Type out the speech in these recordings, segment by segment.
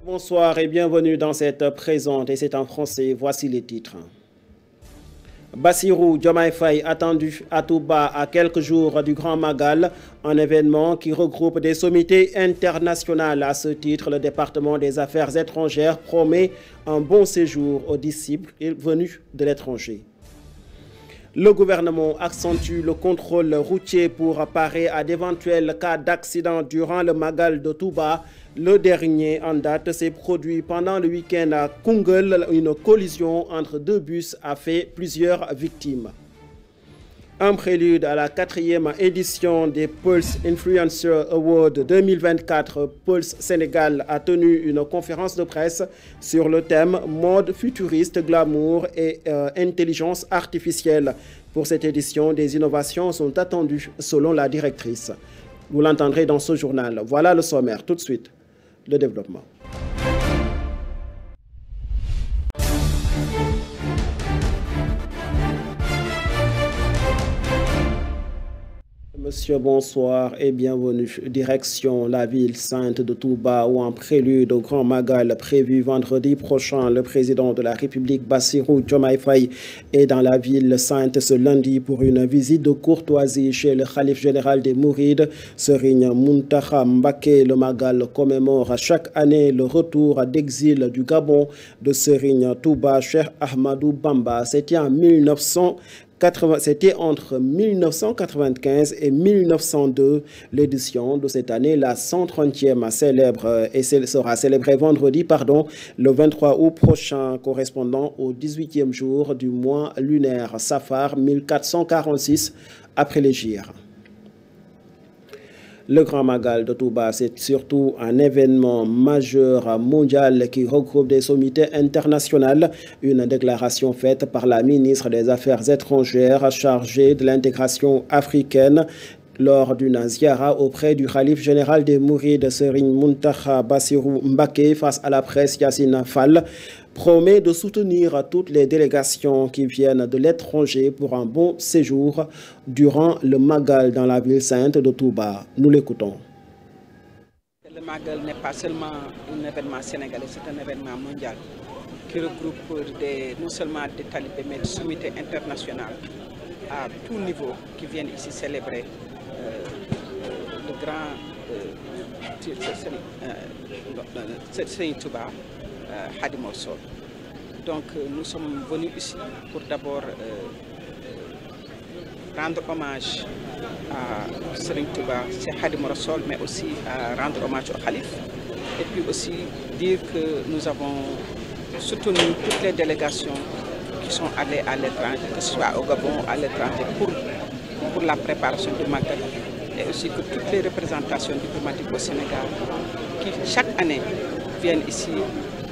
Bonsoir et bienvenue dans cette présente et c'est en français. Voici les titres. Bassirou Diomaye Faye attendu à Touba à quelques jours du Grand Magal, un événement qui regroupe des sommités internationales. À ce titre, le département des Affaires étrangères promet un bon séjour aux disciples venus de l'étranger. Le gouvernement accentue le contrôle routier pour parer à d'éventuels cas d'accident durant le Magal de Touba. Le dernier en date s'est produit pendant le week-end à Koungheul. Une collision entre deux bus a fait plusieurs victimes. Un prélude à la 4e édition des Pulse Influencer Awards 2024, Pulse Sénégal a tenu une conférence de presse sur le thème mode futuriste, glamour et intelligence artificielle. Pour cette édition, des innovations sont attendues selon la directrice. Vous l'entendrez dans ce journal. Voilà le sommaire. Tout de suite, le développement. Monsieur, bonsoir et bienvenue. Direction la ville sainte de Touba où en prélude au Grand Magal prévu vendredi prochain, le président de la République Bassirou Diomaye Faye est dans la ville sainte ce lundi pour une visite de courtoisie chez le Khalife général des Mourides, Serigne Mountakha Mbacké. Le Magal commémore chaque année le retour d'exil du Gabon de Serigne Touba Cheikh Ahmadou Bamba. C'était entre 1995 et 1902. L'édition de cette année, la 130e, sera célébrée vendredi, le 23 août prochain, correspondant au 18e jour du mois lunaire Safar 1446 après l'Hégire. Le Grand Magal de Touba, c'est surtout un événement majeur mondial qui regroupe des sommités internationales. Une déclaration faite par la ministre des Affaires étrangères chargée de l'intégration africaine lors d'une ziara auprès du Khalife général des Mourides, Serigne Mountakha Bassirou Mbacké, face à la presse. Yassine Fall promet de soutenir toutes les délégations qui viennent de l'étranger pour un bon séjour durant le Magal dans la ville sainte de Touba. Nous l'écoutons. Le Magal n'est pas seulement un événement sénégalais, c'est un événement mondial qui regroupe non seulement des talibés, mais des sommités internationales à tout niveau qui viennent ici célébrer le grand Serigne Touba Khadimou Rassoul. Donc nous sommes venus ici pour d'abord rendre hommage à Serigne Touba Khadimou Rassoul, mais aussi rendre hommage au Khalife. Et puis aussi dire que nous avons soutenu toutes les délégations qui sont allées à l'étranger, que ce soit au Gabon ou à l'étranger, pour la préparation du Magal. Et aussi que toutes les représentations diplomatiques au Sénégal, qui chaque année viennent ici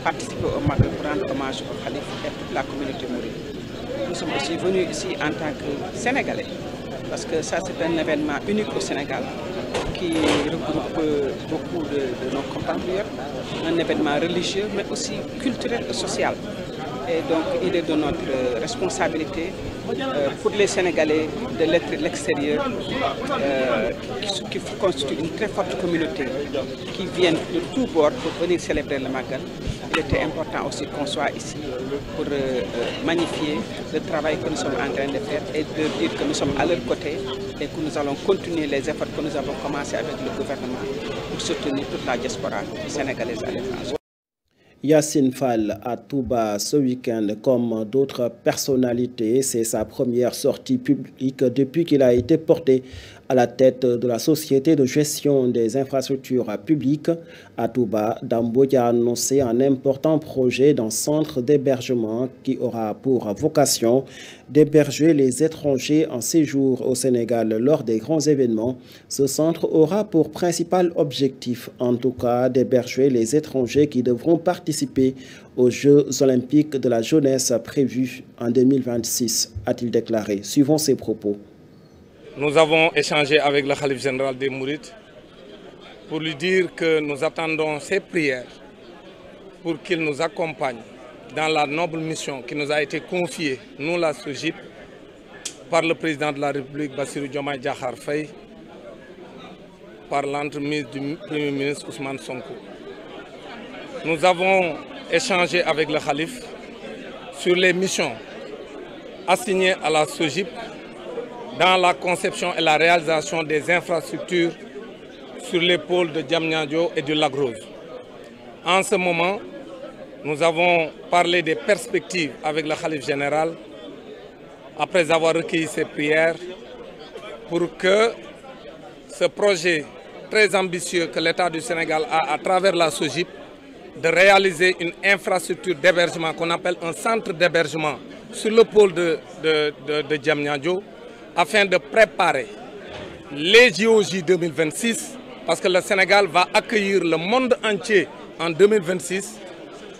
participer au Magal pour rendre hommage au Khalife et toute la communauté mouride. Nous sommes aussi venus ici en tant que Sénégalais, parce que ça c'est un événement unique au Sénégal qui regroupe beaucoup de nos compatriotes, un événement religieux mais aussi culturel et social. Et donc il est de notre responsabilité pour les Sénégalais de l'extérieur qui constituent une très forte communauté qui viennent de tous bords pour venir célébrer le Magal. Il était important aussi qu'on soit ici pour magnifier le travail que nous sommes en train de faire et de dire que nous sommes à leur côté et que nous allons continuer les efforts que nous avons commencé avec le gouvernement pour soutenir toute la diaspora sénégalaise à l'étranger. Yassine Fall à Touba ce week-end, comme d'autres personnalités. C'est sa première sortie publique depuis qu'il a été porté à la tête de la Société de gestion des infrastructures publiques. À Touba, Dambodj a annoncé un important projet d'un centre d'hébergement qui aura pour vocation d'héberger les étrangers en séjour au Sénégal lors des grands événements. Ce centre aura pour principal objectif, en tout cas, d'héberger les étrangers qui devront participer aux Jeux olympiques de la jeunesse prévus en 2026, a-t-il déclaré. Suivons ses propos. Nous avons échangé avec le Khalife général des Mourides pour lui dire que nous attendons ses prières pour qu'il nous accompagne dans la noble mission qui nous a été confiée, nous la SOGIP, par le président de la République Bassirou Diomaye Diakhar Faye, par l'entremise du Premier ministre Ousmane Sonko. nous avons échangé avec le Khalife sur les missions assignées à la SOGIP dans la conception et la réalisation des infrastructures sur les pôles de Diamniadio et du Lac Rose. En ce moment, nous avons parlé des perspectives avec le Khalife général après avoir recueilli ses prières pour que ce projet très ambitieux que l'État du Sénégal a à travers la SOGIP de réaliser une infrastructure d'hébergement qu'on appelle un centre d'hébergement sur le pôle de Diamniadio afin de préparer les JOJ 2026 parce que le Sénégal va accueillir le monde entier en 2026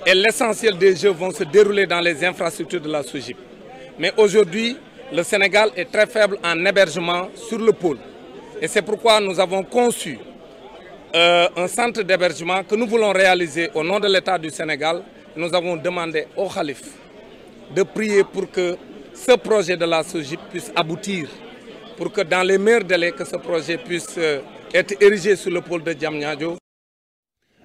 et l'essentiel des Jeux vont se dérouler dans les infrastructures de la SOGIP. Mais aujourd'hui, le Sénégal est très faible en hébergement sur le pôle. Et c'est pourquoi nous avons conçu un centre d'hébergement que nous voulons réaliser au nom de l'État du Sénégal. Nous avons demandé au Khalife de prier pour que ce projet de la SOGIP puisse aboutir, pour que dans les meilleurs délais, que ce projet puisse être érigé sur le pôle de Diamniadio.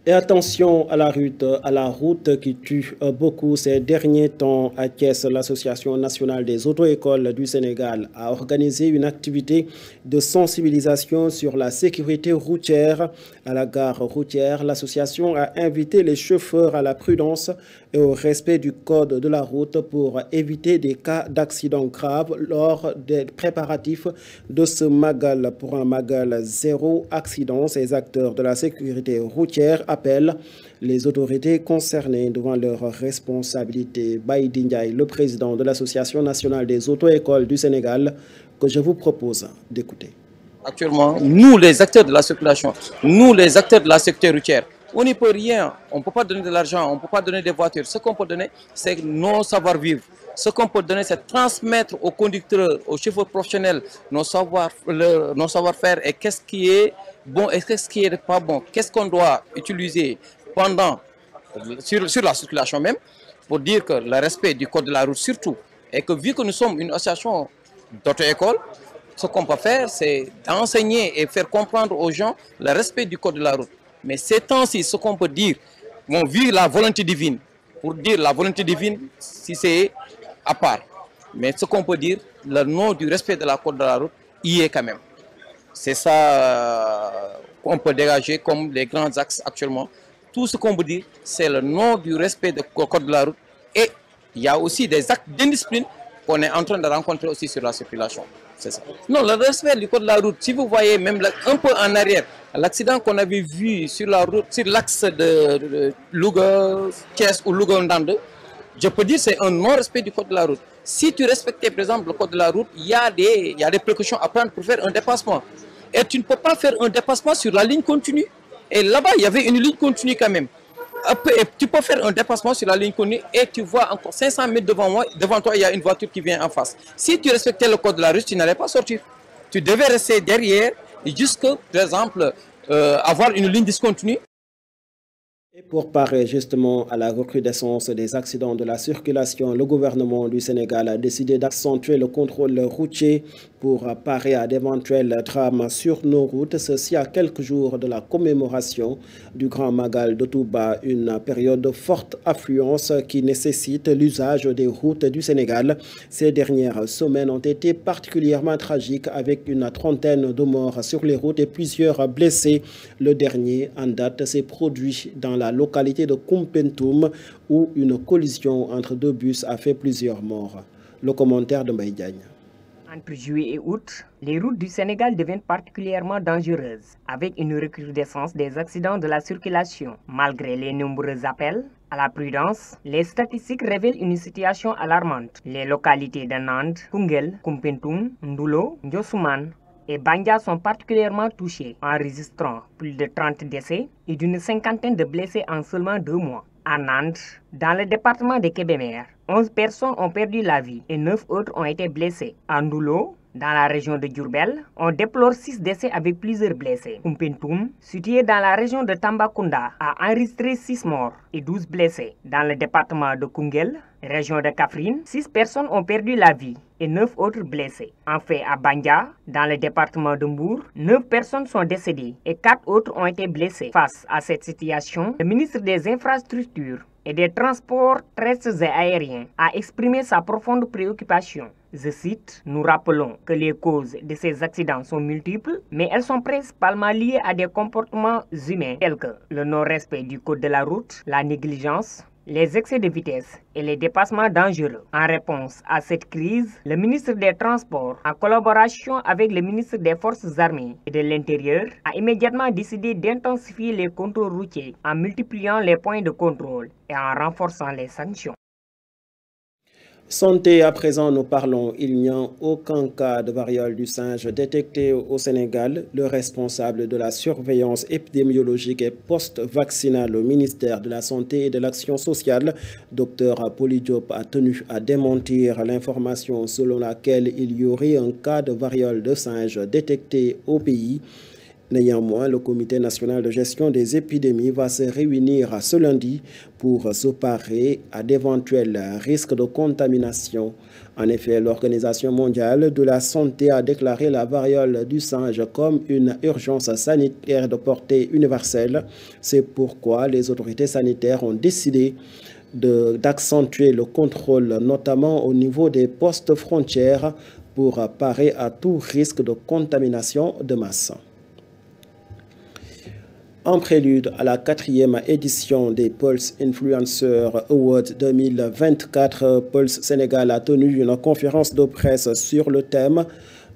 Et attention à la route qui tue beaucoup ces derniers temps à Thiès. L'Association nationale des auto-écoles du Sénégal a organisé une activité de sensibilisation sur la sécurité routière. À la gare routière, l'association a invité les chauffeurs à la prudence et au respect du code de la route pour éviter des cas d'accidents graves lors des préparatifs de ce Magal. Pour un Magal zéro accident, ces acteurs de la sécurité routière appellent les autorités concernées devant leurs responsabilités. Baïdi Ndiaye, le président de l'Association nationale des auto-écoles du Sénégal, que je vous propose d'écouter. Actuellement, nous les acteurs de la circulation, nous les acteurs de la sécurité routière, on n'y peut rien, on ne peut pas donner de l'argent, on ne peut pas donner des voitures. Ce qu'on peut donner, c'est nos savoir-vivre. Ce qu'on peut donner, c'est transmettre aux conducteurs, aux chauffeurs professionnels, nos savoir-faire et qu'est-ce qui est bon et qu'est-ce qui n'est pas bon. Qu'est-ce qu'on doit utiliser sur la circulation même, pour dire que le respect du code de la route surtout, et que vu que nous sommes une association d'auto-école, ce qu'on peut faire, c'est d'enseigner et faire comprendre aux gens le respect du code de la route. Mais ces temps-ci, ce qu'on peut dire, vu la volonté divine, pour dire la volonté divine, si c'est à part. Mais ce qu'on peut dire, le nom du respect de la code de la route, y est quand même. C'est ça qu'on peut dégager comme les grands axes actuellement. Tout ce qu'on peut dire, c'est le nom du respect du code de la route. Et il y a aussi des actes d'indiscipline qu'on est en train de rencontrer aussi sur la circulation. C'est ça. Non, le respect du code de la route, si vous voyez même un peu en arrière, l'accident qu'on avait vu sur la route, sur l'axe de Louga-Thiès ou Louga-Ndande, je peux dire que c'est un non-respect du code de la route. Si tu respectais par exemple le code de la route, il y a des précautions à prendre pour faire un dépassement. Et tu ne peux pas faire un dépassement sur la ligne continue. Et là-bas, il y avait une ligne continue quand même. Et tu peux faire un dépassement sur la ligne continue et tu vois encore 500 mètres devant toi, il y a une voiture qui vient en face. Si tu respectais le code de la route, tu n'allais pas sortir. Tu devais rester derrière jusqu'à, par exemple, avoir une ligne discontinue. Et pour parer justement à la recrudescence des accidents de la circulation, le gouvernement du Sénégal a décidé d'accentuer le contrôle routier pour parer à d'éventuels drames sur nos routes. Ceci à quelques jours de la commémoration du Grand Magal de Touba, une période de forte affluence qui nécessite l'usage des routes du Sénégal. Ces dernières semaines ont été particulièrement tragiques avec une trentaine de morts sur les routes et plusieurs blessés. Le dernier en date s'est produit dans la localité de Koumpentoum où une collision entre deux bus a fait plusieurs morts. Le commentaire de Mbaye Diagne. Entre juillet et août, les routes du Sénégal deviennent particulièrement dangereuses, avec une recrudescence des accidents de la circulation. Malgré les nombreux appels à la prudence, les statistiques révèlent une situation alarmante. Les localités de Nantes, Koungheul, Koumpentoum, Ndoulo, Ndiossouman et Bandia sont particulièrement touchées, enregistrant plus de 30 décès et d'une cinquantaine de blessés en seulement 2 mois. À Nantes, dans le département de Kébémer, 11 personnes ont perdu la vie et 9 autres ont été blessées. À Ndoulo, Dans la région de Diourbel, on déplore 6 décès avec plusieurs blessés. Koumpentoum, situé dans la région de Tambacounda, a enregistré 6 morts et 12 blessés. Dans le département de Koungheul, région de Kaffrine, 6 personnes ont perdu la vie et 9 autres blessés. Enfin, à Bandia, dans le département de Mbour, 9 personnes sont décédées et 4 autres ont été blessées. Face à cette situation, le ministre des Infrastructures et des Transports terrestres et aériens a exprimé sa profonde préoccupation. Je cite, « Nous rappelons que les causes de ces accidents sont multiples, mais elles sont principalement liées à des comportements humains tels que le non-respect du code de la route, la négligence, les excès de vitesse et les dépassements dangereux. » En réponse à cette crise, le ministre des Transports, en collaboration avec le ministre des Forces armées et de l'Intérieur, a immédiatement décidé d'intensifier les contrôles routiers en multipliant les points de contrôle et en renforçant les sanctions. Santé, à présent, nous parlons. Il n'y a aucun cas de variole du singe détecté au Sénégal. Le responsable de la surveillance épidémiologique et post-vaccinale au ministère de la Santé et de l'Action sociale, Dr Poli Diop, a tenu à démentir l'information selon laquelle il y aurait un cas de variole de singe détecté au pays. Néanmoins, le Comité national de gestion des épidémies va se réunir ce lundi pour se parer à d'éventuels risques de contamination. En effet, l'Organisation mondiale de la santé a déclaré la variole du singe comme une urgence sanitaire de portée universelle. C'est pourquoi les autorités sanitaires ont décidé d'accentuer le contrôle, notamment au niveau des postes frontières, pour parer à tout risque de contamination de masse. En prélude à la 4e édition des Pulse Influencer Awards 2024, Pulse Sénégal a tenu une conférence de presse sur le thème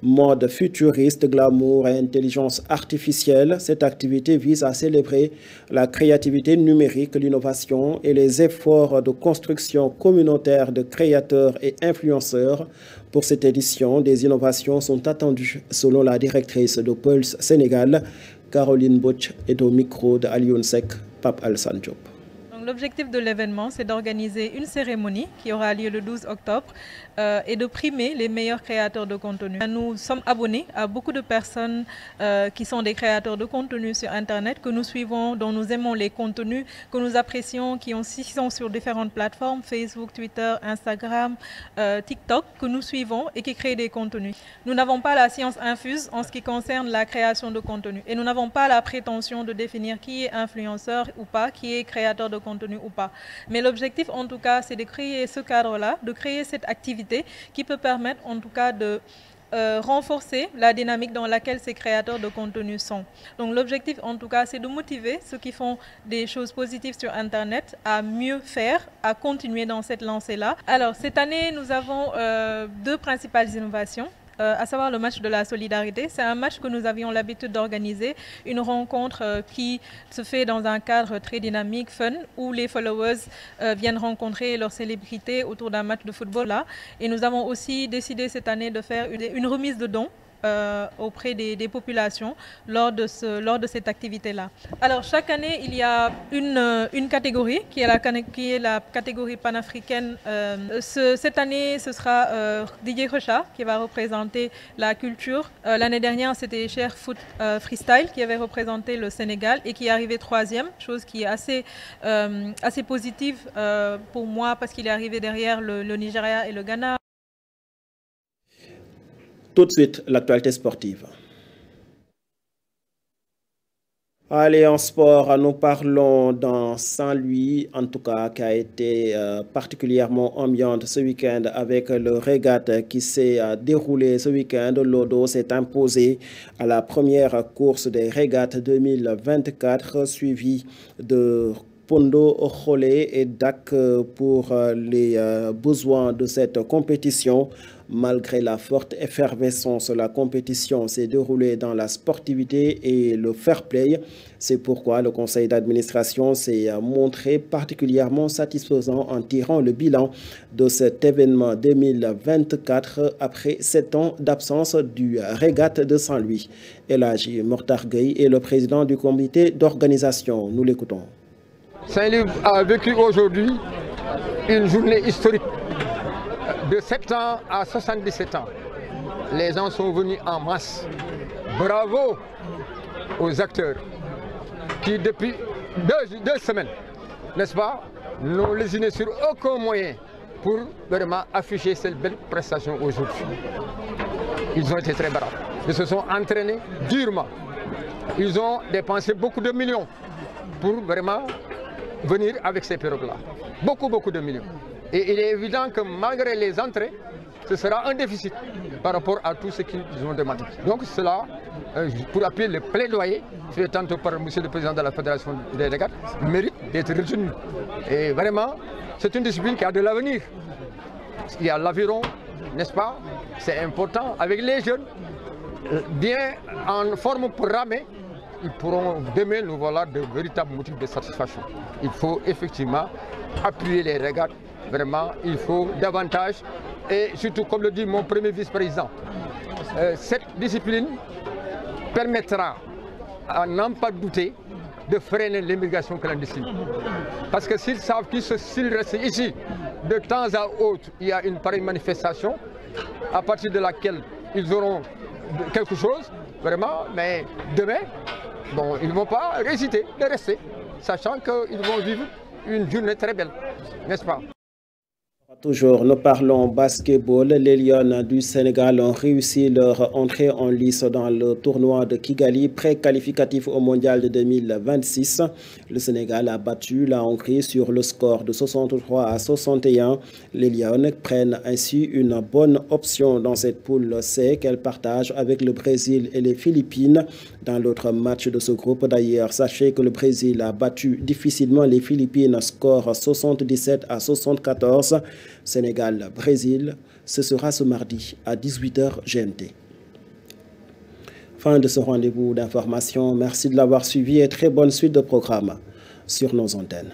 mode futuriste, glamour et intelligence artificielle. Cette activité vise à célébrer la créativité numérique, l'innovation et les efforts de construction communautaire de créateurs et influenceurs. Pour cette édition, des innovations sont attendues selon la directrice de Pulse Sénégal, Caroline Butch, est au micro de Alioune Seck, Pape Alassane Diop. L'objectif de l'événement, c'est d'organiser une cérémonie qui aura lieu le 12 octobre et de primer les meilleurs créateurs de contenu. Nous sommes abonnés à beaucoup de personnes qui sont des créateurs de contenu sur Internet, que nous suivons, dont nous aimons les contenus, que nous apprécions, qui sont sur différentes plateformes, Facebook, Twitter, Instagram, TikTok, que nous suivons et qui créent des contenus. Nous n'avons pas la science infuse en ce qui concerne la création de contenu et nous n'avons pas la prétention de définir qui est influenceur ou pas, qui est créateur de contenu ou pas. Mais l'objectif en tout cas, c'est de créer ce cadre-là, de créer cette activité qui peut permettre en tout cas de renforcer la dynamique dans laquelle ces créateurs de contenu sont. Donc l'objectif en tout cas, c'est de motiver ceux qui font des choses positives sur Internet à mieux faire, à continuer dans cette lancée-là. Alors cette année, nous avons deux principales innovations. À savoir le match de la solidarité. C'est un match que nous avions l'habitude d'organiser, une rencontre qui se fait dans un cadre très dynamique, fun, où les followers viennent rencontrer leurs célébrités autour d'un match de football là. Et nous avons aussi décidé cette année de faire une remise de dons auprès des populations lors de cette activité-là. Alors chaque année, il y a une catégorie qui est la catégorie panafricaine. Cette année, ce sera Didier Rocha qui va représenter la culture. L'année dernière, c'était Cher Foot Freestyle qui avait représenté le Sénégal et qui est arrivé 3e, chose qui est assez positive pour moi parce qu'il est arrivé derrière le Nigeria et le Ghana. Tout de suite, l'actualité sportive. Allez, en sport, nous parlons dans Saint-Louis, en tout cas, qui a été particulièrement ambiante ce week-end avec le régate qui s'est déroulé ce week-end. L'Odo s'est imposé à la première course des régates 2024, suivi de Pondo, Ocholé et Dak pour les besoins de cette compétition. Malgré la forte effervescence, la compétition s'est déroulée dans la sportivité et le fair play. C'est pourquoi le conseil d'administration s'est montré particulièrement satisfaisant en tirant le bilan de cet événement 2024 après 7 ans d'absence du régate de Saint-Louis. Elhaji Mortar Gueye est le président du comité d'organisation. Nous l'écoutons. Saint-Louis a vécu aujourd'hui une journée historique de 7 ans à 77 ans. les gens sont venus en masse. Bravo aux acteurs qui depuis deux semaines, n'est-ce pas, n'ont lésiné sur aucun moyen pour vraiment afficher cette belle prestation aujourd'hui. Ils ont été très braves. Ils se sont entraînés durement. Ils ont dépensé beaucoup de millions pour vraiment venir avec ces pirogues-là. Beaucoup de millions. Et il est évident que malgré les entrées, ce sera un déficit par rapport à tout ce qu'ils ont demandé. Donc cela, pour appuyer le plaidoyer fait tantôt par M. le Président de la Fédération des régates, mérite d'être retenu. Et vraiment, c'est une discipline qui a de l'avenir. Il y a l'aviron, n'est-ce pas? C'est important. Avec les jeunes, bien en forme pour ramer, ils pourront demain nous voilà de véritables motifs de satisfaction. Il faut effectivement appuyer les régates. Vraiment, il faut davantage. Et surtout, comme le dit mon premier vice-président, cette discipline permettra, à n'en pas douter, de freiner l'immigration clandestine. Parce que s'ils savent s'ils restent ici, de temps à autre, il y a une pareille manifestation, à partir de laquelle ils auront quelque chose, vraiment, mais demain, bon, ils ne vont pas hésiter de rester, sachant qu'ils vont vivre une journée très belle, n'est-ce pas? Toujours, nous parlons basketball. Les Lions du Sénégal ont réussi leur entrée en lice dans le tournoi de Kigali, pré-qualificatif au mondial de 2026. Le Sénégal a battu la Hongrie sur le score de 63-61. Les Lions prennent ainsi une bonne option dans cette poule C qu'elles partagent avec le Brésil et les Philippines. Dans l'autre match de ce groupe, d'ailleurs, sachez que le Brésil a battu difficilement les Philippines, score 77-74. Sénégal-Brésil, ce sera ce mardi à 18h GMT. Fin de ce rendez-vous d'information. Merci de l'avoir suivi et très bonne suite de programme sur nos antennes.